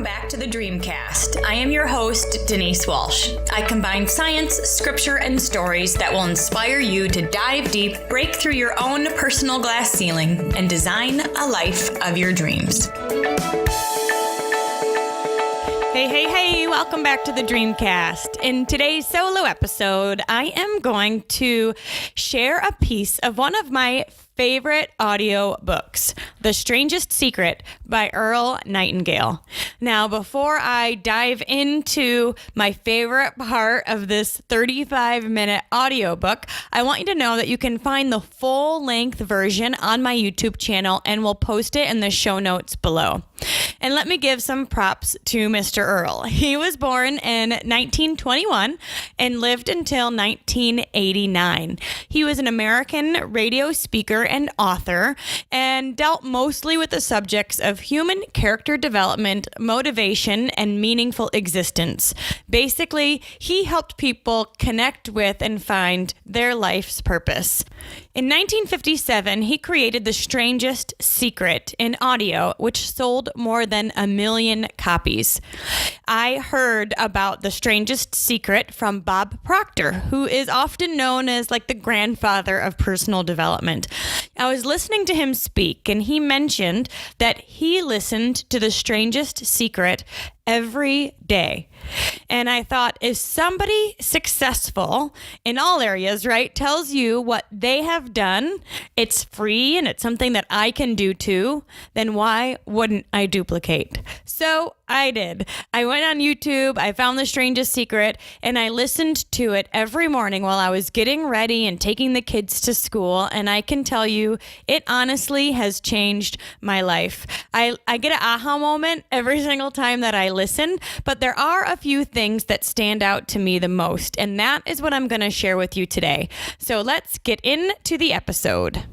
back to the Dreamcast. I am your host, Denise Walsh. I combine science, scripture, and stories that will inspire you to dive deep, break through your own personal glass ceiling, and design a life of your dreams. Hey, welcome back to the Dreamcast. In today's solo episode, I am going to share a piece of one of my favorite audio books, The Strangest Secret by Earl Nightingale. Now, before I dive into my favorite part of this 35-minute audiobook, I want you to know that you can find the full-length version on my YouTube channel, and we'll post it in the show notes below. And let me give some props to Mr. Earl. He was born in 1921 and lived until 1989. He was an American radio speaker and author and dealt mostly with the subjects of human character development, motivation, and meaningful existence. Basically, he helped people connect with and find their life's purpose. In 1957, he created The Strangest Secret in audio, which sold more than 1 million copies. I heard about The Strangest Secret from Bob Proctor, who is often known as like the grandfather of personal development. I was listening to him speak, and he mentioned that he listened to The Strangest Secret every day. And I thought, if somebody successful in all areas, right, tells you what they have done, it's free and it's something that I can do too, then why wouldn't I duplicate? So I did. I went on YouTube, I found The Strangest Secret, and I listened to it every morning while I was getting ready and taking the kids to school. And I can tell you, it honestly has changed my life. I get an aha moment every single time that I listen, but there are a few things that stand out to me the most, and that is what I'm going to share with you today. So let's get into the episode.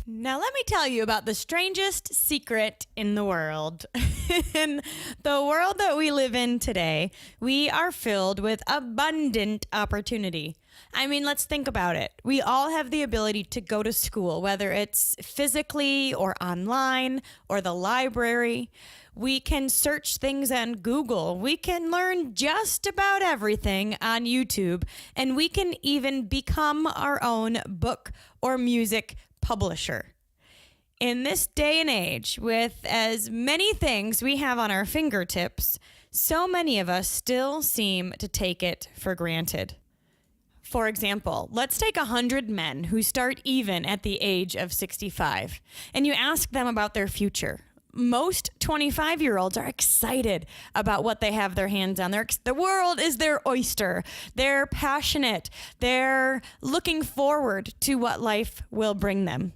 Now, let me tell you about the strangest secret in the world. In the world that we live in today, we are filled with abundant opportunity. I mean, let's think about it. We all have the ability to go to school, whether it's physically or online or the library. We can search things on Google. We can learn just about everything on YouTube, and we can even become our own book or music publisher. In this day and age, with as many things we have on our fingertips, so many of us still seem to take it for granted. For example, let's take 100 men who start even at the age of 65, and you ask them about their future. Most 25-year-olds are excited about what they have their hands on. The world is their oyster. They're passionate. They're looking forward to what life will bring them.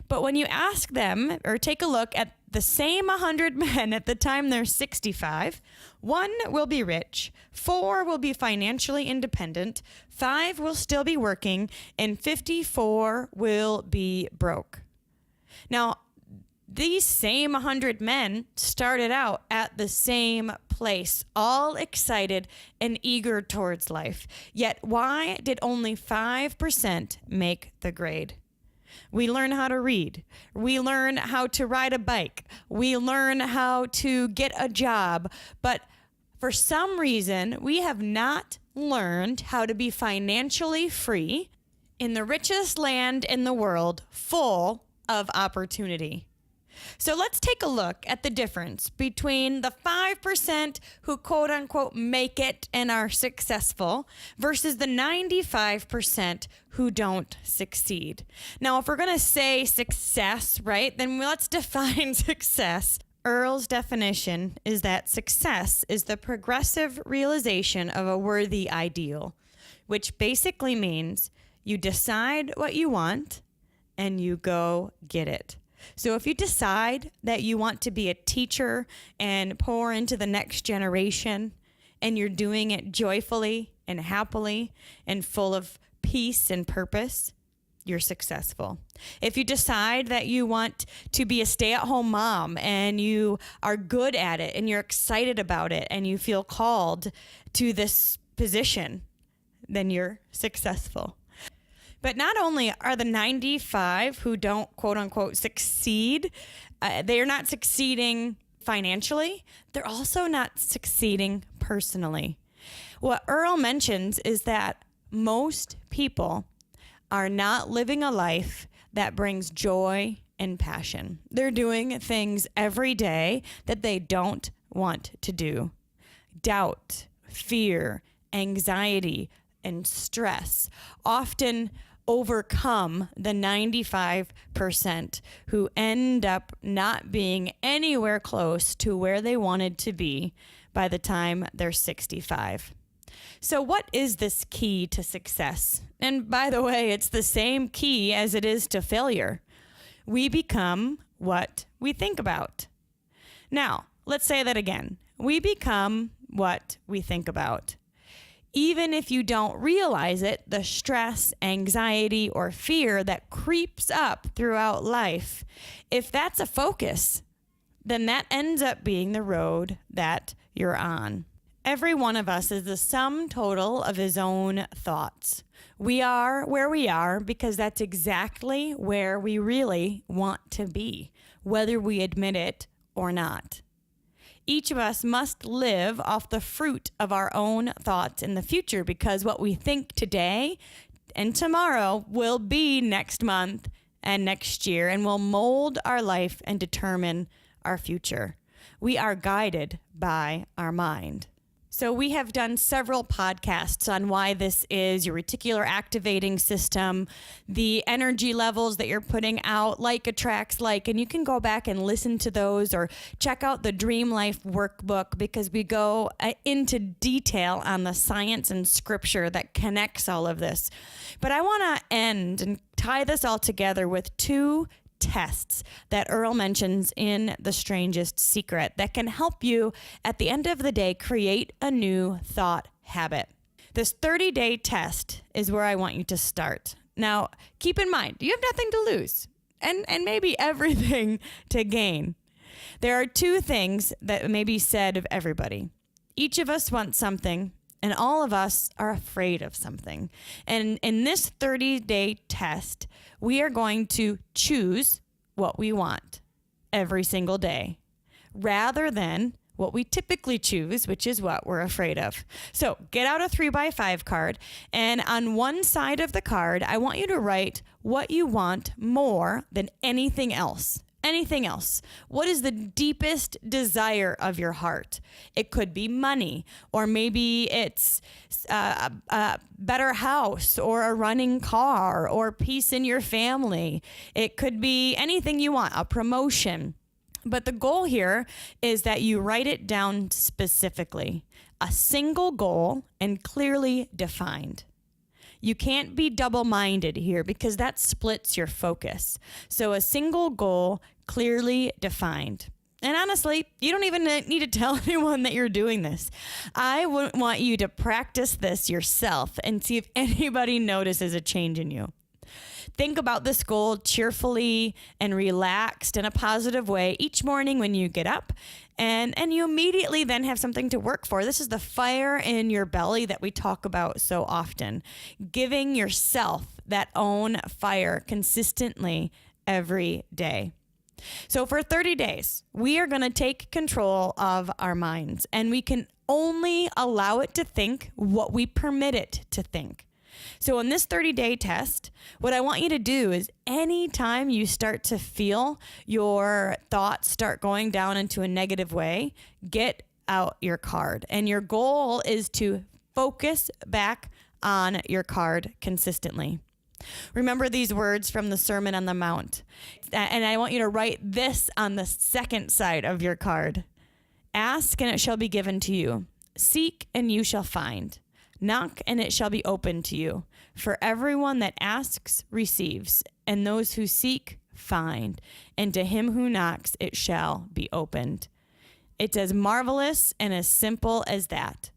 But when you ask them or take a look at the same 100 men at the time they're 65, 1 will be rich, 4 will be financially independent, 5 will still be working, and 54 will be broke. Now, these same 100 men started out at the same place, all excited and eager towards life. Yet why did only 5% make the grade? We learn how to read. We learn how to ride a bike. We learn how to get a job. But for some reason, we have not learned how to be financially free in the richest land in the world, full of opportunity. So let's take a look at the difference between the 5% who quote unquote make it and are successful versus the 95% who don't succeed. Now, if we're going to say success, right, then let's define success. Earl's definition is that success is the progressive realization of a worthy ideal, which basically means you decide what you want and you go get it. So if you decide that you want to be a teacher and pour into the next generation, and you're doing it joyfully and happily and full of peace and purpose, you're successful. If you decide that you want to be a stay-at-home mom and you are good at it and you're excited about it and you feel called to this position, then you're successful. But not only are the 95 who don't quote unquote succeed, they are not succeeding financially, they're also not succeeding personally. What Earl mentions is that most people are not living a life that brings joy and passion. They're doing things every day that they don't want to do. Doubt, fear, anxiety, and stress often overcome the 95% who end up not being anywhere close to where they wanted to be by the time they're 65. So what is this key to success? And by the way, it's the same key as it is to failure. We become what we think about. Now, let's say that again. We become what we think about. Even if you don't realize it, the stress, anxiety, or fear that creeps up throughout life, if that's a focus, then that ends up being the road that you're on. Every one of us is the sum total of his own thoughts. We are where we are because that's exactly where we really want to be, whether we admit it or not. Each of us must live off the fruit of our own thoughts in the future because what we think today and tomorrow will be next month and next year and will mold our life and determine our future. We are guided by our mind. So we have done several podcasts on why this is your reticular activating system, the energy levels that you're putting out, like attracts like, and you can go back and listen to those or check out the Dream Life workbook because we go into detail on the science and scripture that connects all of this. But I want to end and tie this all together with two tests that Earl mentions in The Strangest Secret that can help you at the end of the day create a new thought habit. This 30-day test is where I want you to start. Now, keep in mind, you have nothing to lose and maybe everything to gain. There are two things that may be said of everybody. Each of us wants something, and all of us are afraid of something. And in this 30-day test, we are going to choose what we want every single day, rather than what we typically choose, which is what we're afraid of. So get out a 3x5 card, and on one side of the card, I want you to write what you want more than anything else. Anything else. What is the deepest desire of your heart? It could be money, or maybe it's a better house, or a running car, or peace in your family. It could be anything you want, a promotion. But the goal here is that you write it down specifically, a single goal and clearly defined. You can't be double-minded here because that splits your focus. So a single goal, clearly defined. And honestly, you don't even need to tell anyone that you're doing this. I want you to practice this yourself and see if anybody notices a change in you. Think about this goal cheerfully and relaxed in a positive way each morning when you get up, and you immediately then have something to work for. This is the fire in your belly that we talk about so often. Giving yourself that own fire consistently every day. So for 30 days, we are going to take control of our minds, and we can only allow it to think what we permit it to think. So in this 30-day test, what I want you to do is anytime you start to feel your thoughts start going down into a negative way, get out your card. And your goal is to focus back on your card consistently. Remember these words from the Sermon on the Mount. And I want you to write this on the second side of your card. Ask and it shall be given to you. Seek and you shall find. Knock and it shall be opened to you. For everyone that asks receives, and those who seek find, and to him who knocks it shall be opened. It's as marvelous and as simple as that.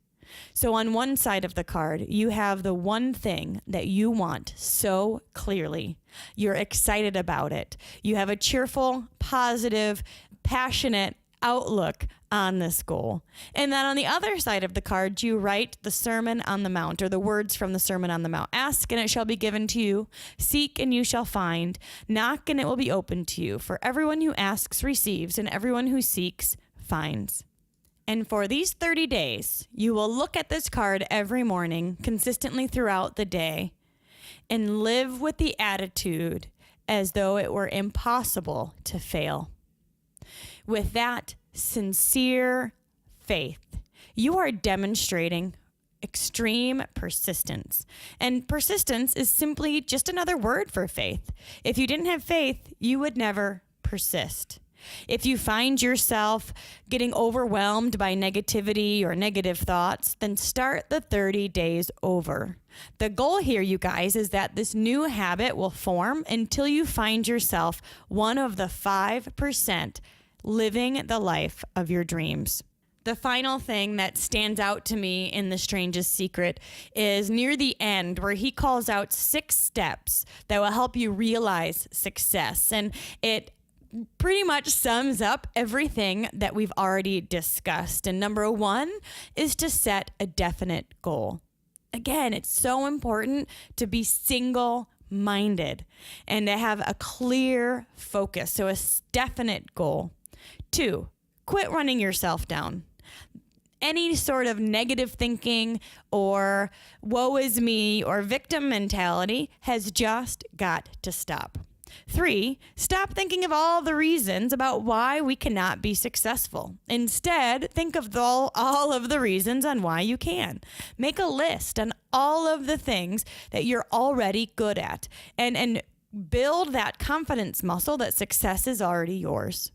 So on one side of the card, you have the one thing that you want so clearly. You're excited about it. You have a cheerful, positive, passionate outlook on this goal. And then on the other side of the card, you write the Sermon on the Mount, or the words from the Sermon on the Mount. Ask and it shall be given to you. Seek and you shall find. Knock and it will be opened to you. For everyone who asks receives, and everyone who seeks finds. And for these 30 days, you will look at this card every morning, consistently throughout the day, and live with the attitude as though it were impossible to fail. With that sincere faith, you are demonstrating extreme persistence. And persistence is simply just another word for faith. If you didn't have faith, you would never persist. If you find yourself getting overwhelmed by negativity or negative thoughts, then start the 30 days over. The goal here, you guys, is that this new habit will form until you find yourself one of the 5% living the life of your dreams. The final thing that stands out to me in The Strangest Secret is near the end, where he calls out 6 steps that will help you realize success. And it pretty much sums up everything that we've already discussed. And number 1 is to set a definite goal. Again, it's so important to be single-minded and to have a clear focus, so a definite goal. 2, quit running yourself down. Any sort of negative thinking or woe is me or victim mentality has just got to stop. 3, stop thinking of all the reasons about why we cannot be successful. Instead, think of all of the reasons on why you can. Make a list on all of the things that you're already good at and build that confidence muscle that success is already yours.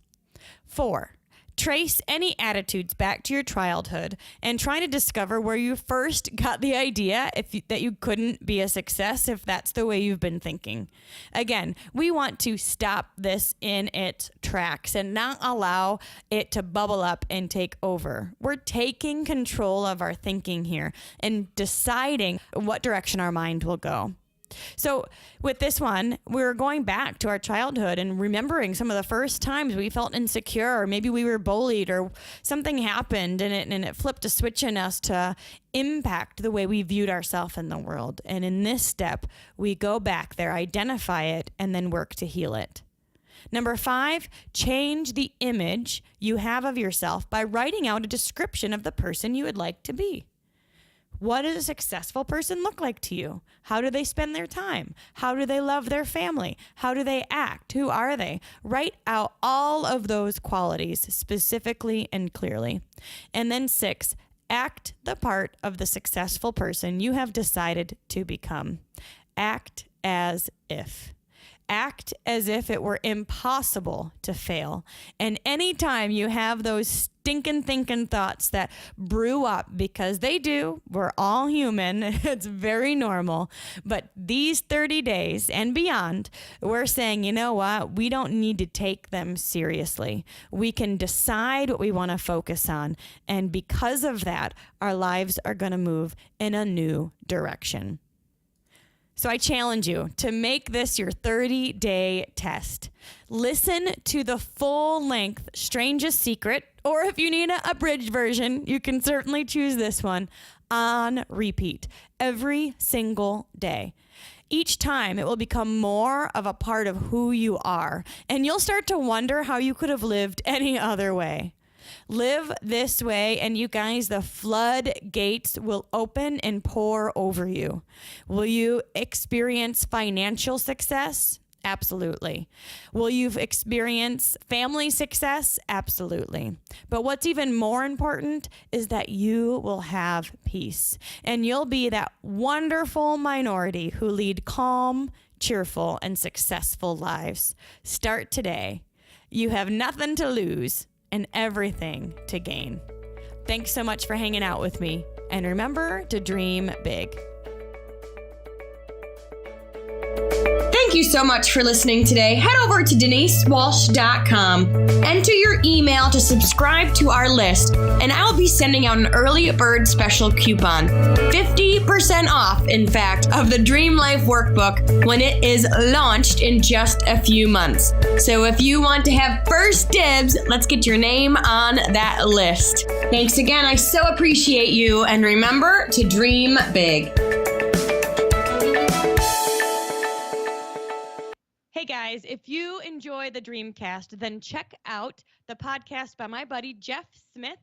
4, trace any attitudes back to your childhood and try to discover where you first got the idea that you couldn't be a success if that's the way you've been thinking. Again, we want to stop this in its tracks and not allow it to bubble up and take over. We're taking control of our thinking here and deciding what direction our mind will go. So with this one, we're going back to our childhood and remembering some of the first times we felt insecure, or maybe we were bullied or something happened and it flipped a switch in us to impact the way we viewed ourselves in the world. And in this step, we go back there, identify it, and then work to heal it. Number 5, change the image you have of yourself by writing out a description of the person you would like to be. What does a successful person look like to you? How do they spend their time? How do they love their family? How do they act? Who are they? Write out all of those qualities specifically and clearly. And then 6, act the part of the successful person you have decided to become. Act as if. Act as if it were impossible to fail. And anytime you have those stinking thinking thoughts that brew up, because they do, we're all human, it's very normal. But these 30 days and beyond, we're saying, you know what? We don't need to take them seriously. We can decide what we want to focus on. And because of that, our lives are going to move in a new direction. So I challenge you to make this your 30-day test. Listen to the full-length Strangest Secret, or if you need an abridged version, you can certainly choose this one, on repeat every single day. Each time it will become more of a part of who you are, and you'll start to wonder how you could have lived any other way. Live this way, and you guys, the floodgates will open and pour over you. Will you experience financial success? Absolutely. Will you experience family success? Absolutely. But what's even more important is that you will have peace, and you'll be that wonderful minority who lead calm, cheerful, and successful lives. Start today. You have nothing to lose and everything to gain. Thanks so much for hanging out with me. And remember to dream big. Thank you so much for listening today. Head over to denisewalsh.com. Enter your email to subscribe to our list, and I will be sending out an early bird special coupon. 50% off, in fact, of the Dream Life Workbook when it is launched in just a few months. So if you want to have first dibs, let's get your name on that list. Thanks again. I so appreciate you. And remember to dream big. Hey guys. guys, if you enjoy the Dreamcast, then check out the podcast by my buddy Jeff Smith.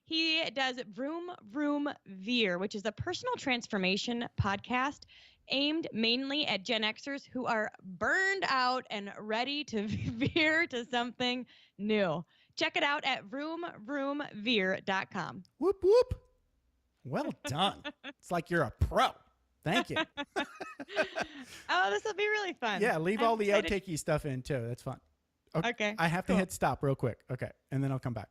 He does Vroom Vroom Veer, which is a personal transformation podcast aimed mainly at Gen Xers who are burned out and ready to veer to something new. Check it out at vroomvroomveer.com. Whoop, whoop. Well done. It's like you're a pro. Thank you. Oh, this will be really fun. Yeah, leave I'm all the excited. outakey stuff in too. That's fun. Okay, I have to hit stop real quick. Okay, and then I'll come back.